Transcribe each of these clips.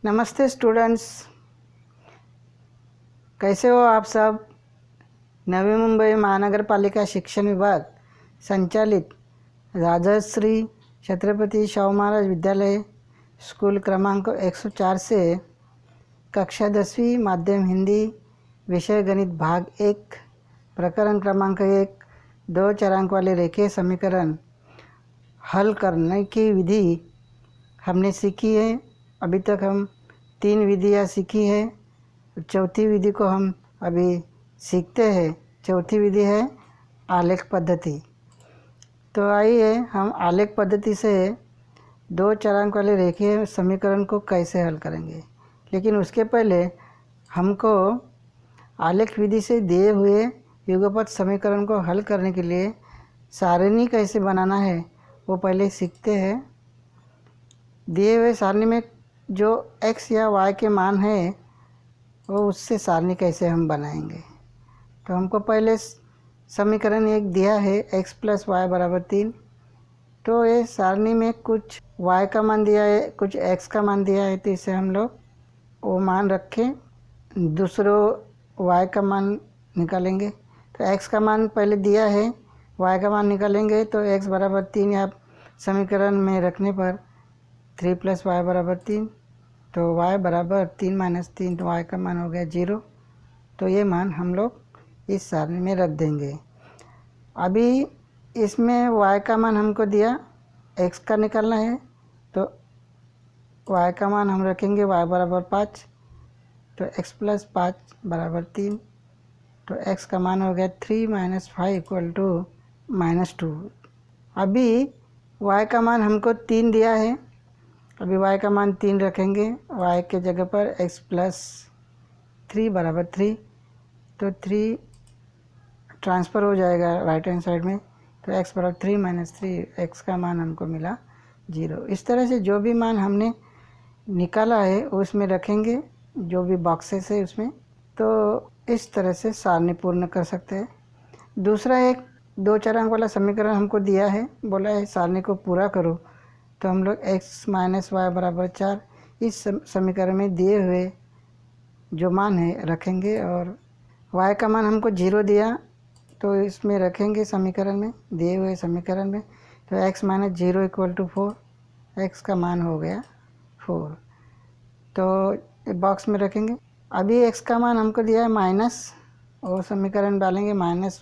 नमस्ते स्टूडेंट्स, कैसे हो आप सब। नवी मुंबई महानगर पालिका शिक्षण विभाग संचालित राजश्री छत्रपति शाहू महाराज विद्यालय स्कूल क्रमांक 104 से कक्षा 10वीं माध्यम हिंदी विषय गणित भाग 1 प्रकरण क्रमांक 1 2 चरांक वाले रेखीय समीकरण हल करने की विधि हमने सीखी है। अभी तक हम 3 विधियाँ सीखी है। चौथी विधि को हम अभी सीखते हैं। चौथी विधि है आलेख पद्धति। तो आइए हम आलेख पद्धति से 2 चरांक वाले रेखीय समीकरण को कैसे हल करेंगे। लेकिन उसके पहले हमको आलेख विधि से दिए हुए युगपत समीकरण को हल करने के लिए सारणी कैसे बनाना है वो पहले सीखते हैं। दिए हुए सारणी में जो x या y के मान है वो उससे सारणी कैसे हम बनाएंगे। तो हमको पहले समीकरण एक दिया है x + y = 3। तो ये सारणी में कुछ y का मान दिया है, कुछ x का मान दिया है, तो इसे हम लोग वो मान रखें, दूसरों y का मान निकालेंगे। तो x का मान पहले दिया है, y का मान निकालेंगे। तो x = 3 या समीकरण में रखने पर 3 + y = 3, तो y = 3 - 3, तो y का मान हो गया 0। तो ये मान हम लोग इस सारणी में रख देंगे। अभी इसमें y का मान हमको दिया, x का निकालना है, तो y का मान हम रखेंगे y = 5, तो x + 5 = 3, तो x का मान हो गया 3 - 5 = -2। अभी y का मान हमको 3 दिया है। अभी y का मान 3 रखेंगे, y के जगह पर x + 3 = 3, तो 3 ट्रांसफ़र हो जाएगा राइट हैंड साइड में। तो x = 3 - 3, x का मान हमको मिला 0। इस तरह से जो भी मान हमने निकाला है उसमें रखेंगे, जो भी बॉक्सेस है उसमें। तो इस तरह से सारणी पूर्ण कर सकते हैं। दूसरा एक 2 चरांक वाला समीकरण हमको दिया है, बोला है सारणी को पूरा करो। तो हम लोग x - y = 4 इस समीकरण में दिए हुए जो मान है रखेंगे, और y का मान हमको 0 दिया, तो इसमें रखेंगे समीकरण में, दिए हुए समीकरण में। तो x - 0 = 4, x का मान हो गया 4, तो बॉक्स में रखेंगे। अभी x का मान हमको दिया है माइनस, और समीकरण डालेंगे -1 -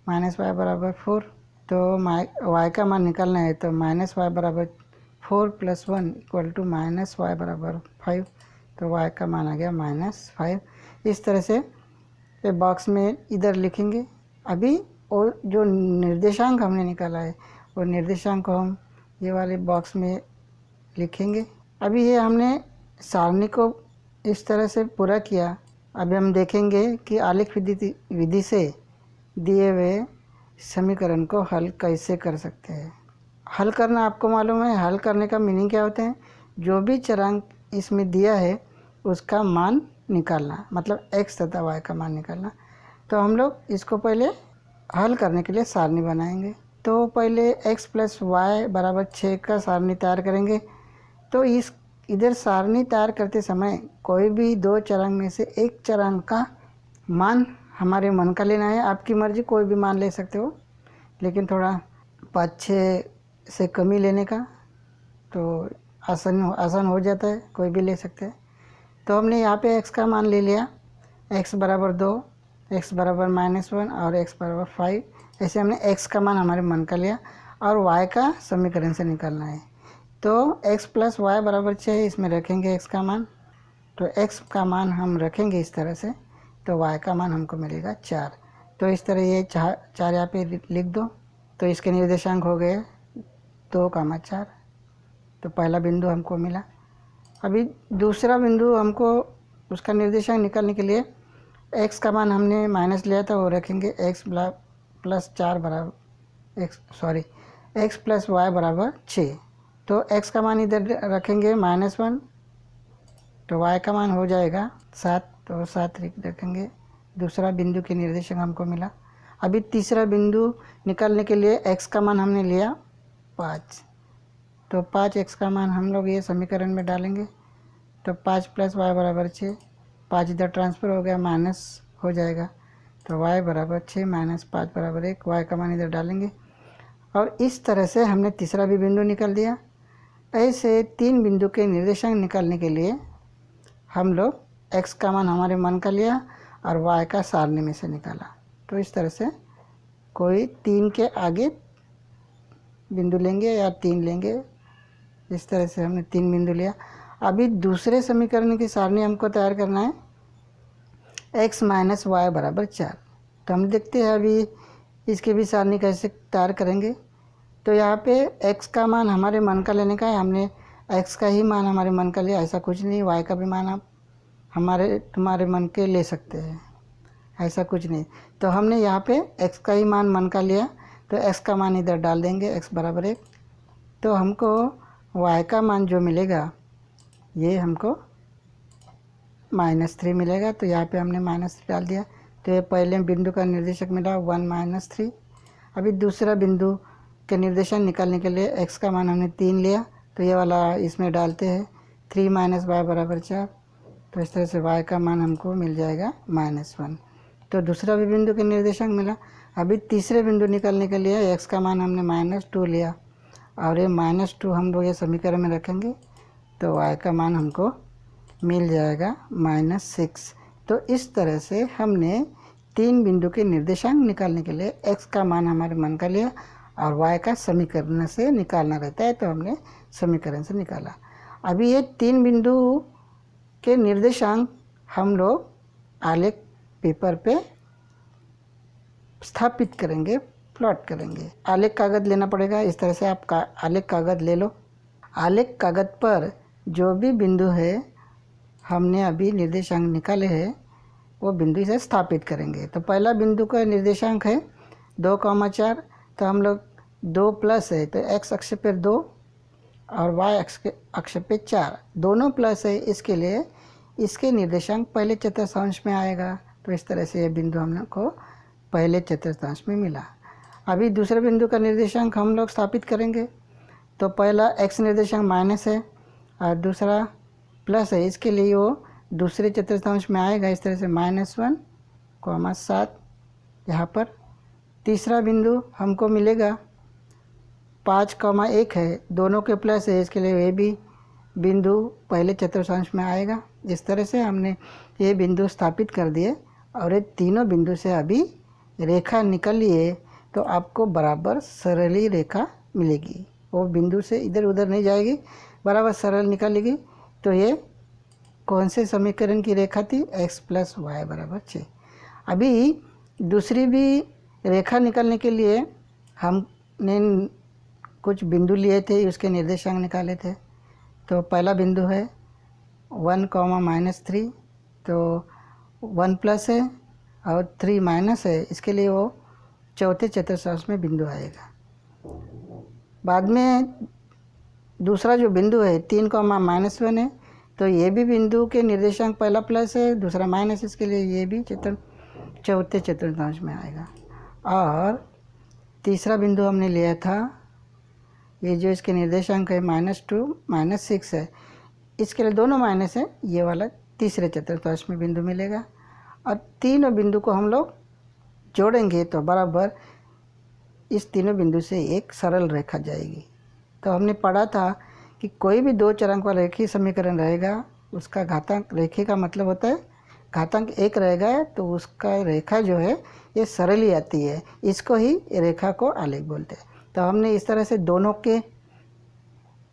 y = 4, तो y का मान निकालना है। तो -y = 4 + 1 = -y = 5, तो y का मान आ गया -5। इस तरह से ये बॉक्स में इधर लिखेंगे। अभी और जो निर्देशांक हमने निकाला है वो निर्देशांक को हम ये वाले बॉक्स में लिखेंगे। अभी ये हमने सारणी को इस तरह से पूरा किया। अभी हम देखेंगे कि आलेख विधि से दिए हुए समीकरण को हल कैसे कर सकते हैं। हल करना आपको मालूम है, हल करने का मीनिंग क्या होता है। जो भी चरांक इसमें दिया है उसका मान निकालना, मतलब x तथा y का मान निकालना। तो हम लोग इसको पहले हल करने के लिए सारणी बनाएंगे। तो पहले x + y = 6 का सारणी तैयार करेंगे। तो इस इधर सारणी तैयार करते समय कोई भी 2 चरांक में से एक चरांक का मान हमारे मन का लेना है। आपकी मर्ज़ी, कोई भी मान ले सकते हो, लेकिन थोड़ा 5-6 से कम ही लेने का, तो आसान हो जाता है, कोई भी ले सकते हैं। तो हमने यहाँ पे x का मान ले लिया, x = 2, x = -1 और x = 5। ऐसे हमने x का मान हमारे मन का लिया, और y का समीकरण से निकालना है। तो x + y = 6, इसमें रखेंगे x का मान। तो x का मान हम रखेंगे इस तरह से, तो y का मान हमको मिलेगा 4। तो इस तरह ये 4 यहाँ पे लिख दो। तो इसके निर्देशांक हो गए 2, 4। तो पहला बिंदु हमको मिला। अभी दूसरा बिंदु हमको उसका निर्देशांक निकालने के लिए x का मान हमने माइनस लिया था, वो रखेंगे x + 4 बराबर x + y = 6। तो x का मान इधर रखेंगे -1, तो y का मान हो जाएगा 7, तो 7 रखेंगे। दूसरा बिंदु के निर्देशांक हमको मिला। अभी तीसरा बिंदु निकालने के लिए x का मान हमने लिया 5, तो 5x का मान हम लोग ये समीकरण में डालेंगे। तो 5 + y बराबर 6, 5 इधर ट्रांसफ़र हो गया, माइनस हो जाएगा, तो y बराबर 6 - 5 बराबर 1, y का मान इधर डालेंगे। और इस तरह से हमने तीसरा भी बिंदु निकाल दिया। ऐसे 3 बिंदु के निर्देशांक निकालने के लिए हम लोग x का मान हमारे मन का लिया और y का सारणी में से निकाला। तो इस तरह से कोई 3 के आगे बिंदु लेंगे या 3 लेंगे, इस तरह से हमने 3 बिंदु लिया। अभी दूसरे समीकरण की सारणी हमको तैयार करना है, x - y बराबर 4। तो हम देखते हैं अभी इसकी भी सारणी कैसे तैयार करेंगे। तो यहाँ पे x का मान हमारे मन का लेने का है, हमने x का ही मान हमारे मन का लिया, ऐसा कुछ नहीं। y का भी मान आप तुम्हारे मन के ले सकते हैं, ऐसा कुछ नहीं। तो हमने यहाँ पे x का ही मान मन का लिया, तो x का मान इधर डाल देंगे, x बराबर 1। तो हमको y का मान जो मिलेगा ये हमको -3 मिलेगा। तो यहाँ पे हमने -3 डाल दिया। तो ये पहले बिंदु का निर्देशक मिला 1 - 3। अभी दूसरा बिंदु के निर्देशांक निकालने के लिए x का मान हमने 3 लिया, तो ये वाला इसमें डालते हैं, 3 - y बराबर 4। तो इस तरह से y का मान हमको मिल जाएगा -1। तो दूसरा भी बिंदु के निर्देशांक मिला। अभी तीसरे बिंदु निकालने के लिए x का मान हमने -2 लिया और ये -2 हम लोग ये समीकरण में रखेंगे, तो y का मान हमको मिल जाएगा -6। तो इस तरह से हमने 3 बिंदु के निर्देशांक निकालने के लिए x का मान हमारे मन का लिया और y का समीकरण से निकालना रहता है, तो हमने समीकरण से निकाला। अभी ये 3 बिंदु के निर्देशांक हम लोग आलेख पेपर पे स्थापित करेंगे, प्लॉट करेंगे। आलेख कागज़ लेना पड़ेगा। इस तरह से आप आलेख कागज़ ले लो। आलेख कागज़ पर जो भी बिंदु है हमने अभी निर्देशांक निकाले हैं, वो बिंदु इसे स्थापित करेंगे। तो पहला बिंदु का निर्देशांक है 2,4। तो हम लोग 2 प्लस है, तो x अक्ष पर 2 और y अक्ष पे 4, दोनों प्लस है, इसके लिए इसके निर्देशांक पहले चतुर्थांश में आएगा। तो इस तरह से ये बिंदु हम लोग को पहले चतुर्थांश में मिला। अभी दूसरे बिंदु का निर्देशांक हम लोग स्थापित करेंगे। तो पहला x निर्देशांक माइनस है और दूसरा प्लस है, इसके लिए वो दूसरे चतुर्थांश में आएगा। इस तरह से -1, 7 यहाँ पर। तीसरा बिंदु हमको मिलेगा 5, 1 है, दोनों के प्लस है, इसके लिए ये भी बिंदु पहले चतुर्थांश में आएगा। इस तरह से हमने ये बिंदु स्थापित कर दिए और ये तीनों बिंदु से अभी रेखा निकालिए, तो आपको बराबर सरली रेखा मिलेगी। वो बिंदु से इधर उधर नहीं जाएगी, बराबर सरल निकालेगी। तो ये कौन से समीकरण की रेखा थी? x + y बराबर 6। अभी दूसरी भी रेखा निकालने के लिए हमने कुछ बिंदु लिए थे, उसके निर्देशांक निकाले थे। तो पहला बिंदु है 1, -3, तो 1 प्लस है और 3 माइनस है, इसके लिए वो चौथे चतुर्थांश में बिंदु आएगा। बाद में दूसरा जो बिंदु है 3, -1 है, तो ये भी बिंदु के निर्देशांक पहला प्लस है, दूसरा माइनस, इसके लिए ये भी चौथे चतुर्थांश में आएगा। और तीसरा बिंदु हमने लिया था, ये जो इसके निर्देशांक है -2, -6 है, इसके लिए दोनों माइनस है, ये वाला तीसरे चतुर्थांश में बिंदु मिलेगा। और तीनों बिंदु को हम लोग जोड़ेंगे तो बराबर इस तीनों बिंदु से एक सरल रेखा जाएगी। तो हमने पढ़ा था कि कोई भी 2 चरांक वाला रेखीय समीकरण रहेगा, उसका घातांक, रेखीय का मतलब होता है घातांक 1 रहेगा, तो उसका रेखा जो है ये सरल ही आती है, इसको ही रेखा को आलेख बोलते हैं। तो हमने इस तरह से दोनों के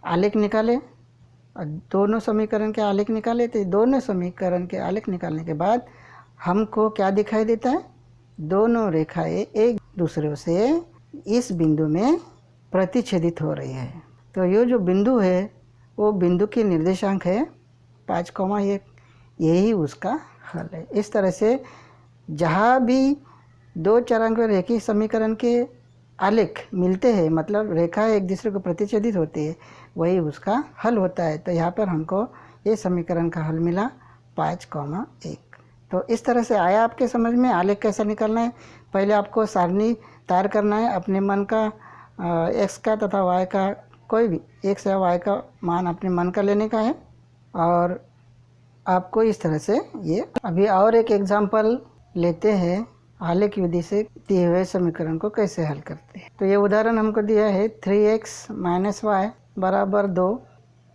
आलेख निकाले और दोनों समीकरण के आलेख निकाले। तो दोनों समीकरण के आलेख निकालने के बाद हमको क्या दिखाई देता है? दोनों रेखाएं एक दूसरे से इस बिंदु में प्रतिच्छेदित हो रही है। तो ये जो बिंदु है वो बिंदु की निर्देशांक है 5,1, यही उसका हल है। इस तरह से जहाँ भी 2 चरांक रेखीय समीकरण के आलेख मिलते हैं, मतलब रेखाएं एक दूसरे को प्रतिच्छेदित होती है, वही उसका हल होता है। तो यहाँ पर हमको ये समीकरण का हल मिला 5,1। तो इस तरह से आया आपके समझ में आलेख कैसा निकालना है। पहले आपको सारणी तैयार करना है, अपने मन का x का तथा y का, कोई भी x या y का मान अपने मन का लेने का है, और आपको इस तरह से ये अभी और एक एग्जांपल लेते हैं आलेख विधि से दिए हुए समीकरण को कैसे हल करते हैं। तो ये उदाहरण हमको दिया है 3x माइनस वाई बराबर 2,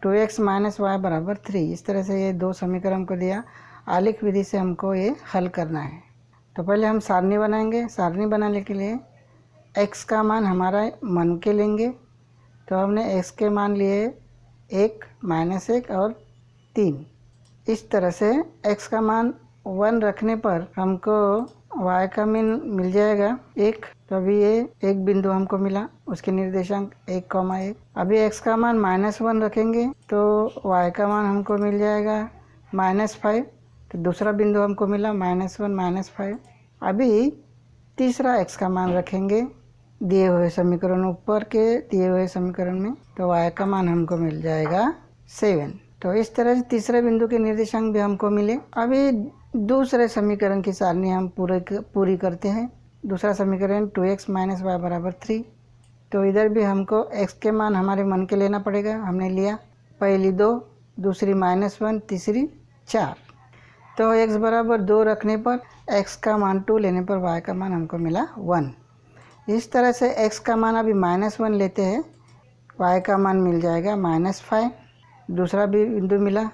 2x माइनस वाई बराबर 3। इस तरह से ये दो समीकरण को दिया, आलेख विधि से हमको ये हल करना है। तो पहले हम सारणी बनाएंगे। सारणी बनाने के लिए x का मान हमारा मन के लेंगे। तो हमने x के मान लिए 1, -1 और 3। इस तरह से x का मान 1 रखने पर हमको y का मान मिल जाएगा 1। तो अभी ये एक बिंदु हमको मिला, उसके निर्देशांक 1,1। अभी x का मान -1 रखेंगे तो y का मान हमको मिल जाएगा -5। तो दूसरा बिंदु हमको मिला -1 -5। अभी तीसरा x का मान रखेंगे दिए हुए समीकरण, ऊपर के दिए हुए समीकरण में, तो y का मान हमको मिल जाएगा 7। तो इस तरह से तीसरे बिंदु के निर्देशांक भी हमको मिले। अभी दूसरे समीकरण की सारणी हम पूरी करते हैं। दूसरा समीकरण 2x माइनस वाई बराबर 3। तो इधर भी हमको x के मान हमारे मन के लेना पड़ेगा। हमने लिया पहली 2, दूसरी -1, तीसरी 4। तो x बराबर 2 रखने पर x का मान 2 लेने पर y का मान हमको मिला 1। इस तरह से x का मान अभी -1 लेते हैं, y का मान मिल जाएगा -5। दूसरा भी बिंदु मिला।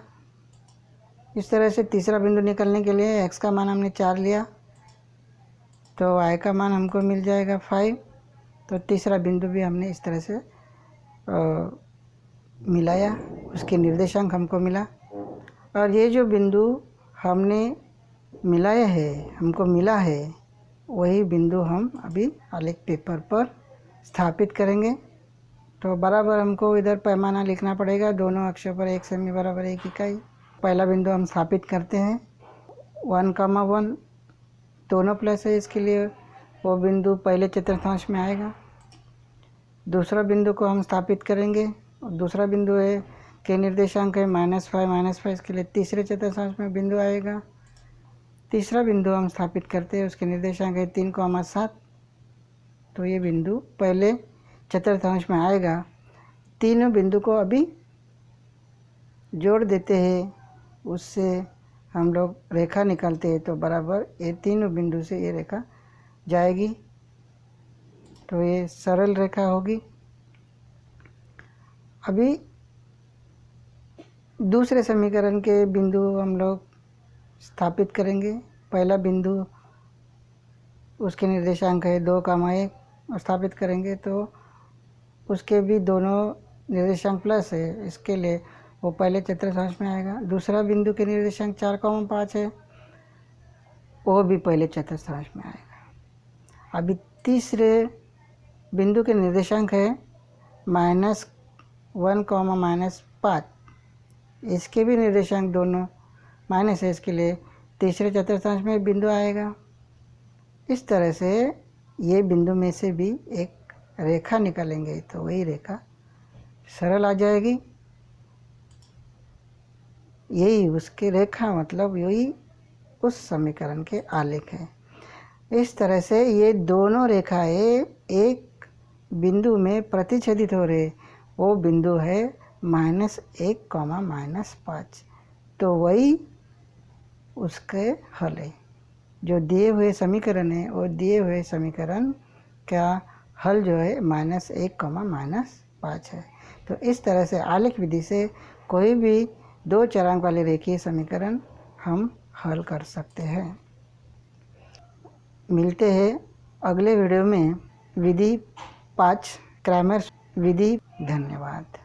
इस तरह से तीसरा बिंदु निकलने के लिए x का मान हमने 4 लिया, तो y का मान हमको मिल जाएगा 5। तो तीसरा बिंदु भी हमने इस तरह से मिलाया, उसके निर्देशांक हमको मिला। और ये जो बिंदु हमने मिलाया है, हमको मिला है, वही बिंदु हम अभी आलेख पेपर पर स्थापित करेंगे। तो बराबर हमको इधर पैमाना लिखना पड़ेगा, दोनों अक्षों पर 1 सेमी बराबर 1 इकाई। पहला बिंदु हम स्थापित करते हैं 1,1, दोनों प्लस है, इसके लिए वो बिंदु पहले चतुर्थांश में आएगा। दूसरा बिंदु को हम स्थापित करेंगे, और दूसरा बिंदु है के निर्देशांक है -5, इसके लिए तीसरे चतुर्थांश में बिंदु आएगा। तीसरा बिंदु हम स्थापित करते हैं, उसके निर्देशांक है 3,7। तो ये बिंदु पहले चतुर्थांश में आएगा। तीनों बिंदु को अभी जोड़ देते हैं, उससे हम लोग रेखा निकालते हैं। तो बराबर ये तीनों बिंदु से ये रेखा जाएगी, तो ये सरल रेखा होगी। अभी दूसरे समीकरण के बिंदु हम लोग स्थापित करेंगे। पहला बिंदु उसके निर्देशांक है 2,1 स्थापित करेंगे, तो उसके भी दोनों निर्देशांक प्लस है, इसके लिए वो पहले चतुर्थांश में आएगा। दूसरा बिंदु के निर्देशांक 4,5 है, वो भी पहले चतुर्थांश में आएगा। अभी तीसरे बिंदु के निर्देशांक है -1, -5, इसके भी निर्देशांक दोनों माइनस है, इसके लिए तीसरे चतुर्थांश में बिंदु आएगा। इस तरह से ये बिंदु में से भी एक रेखा निकालेंगे, तो वही रेखा सरल आ जाएगी। यही उसकी रेखा मतलब यही उस समीकरण के आलेख है। इस तरह से ये दोनों रेखाएं एक बिंदु में प्रतिच्छेदित हो रहे, वो बिंदु है -1, -5। तो वही उसके हल है। जो दिए हुए समीकरण है, वो दिए हुए समीकरण का हल जो है -1, -5 है। तो इस तरह से आलेख विधि से कोई भी 2 चरांक वाले रेखीय समीकरण हम हल कर सकते हैं। मिलते हैं अगले वीडियो में विधि 5 क्रैमर विधि। धन्यवाद।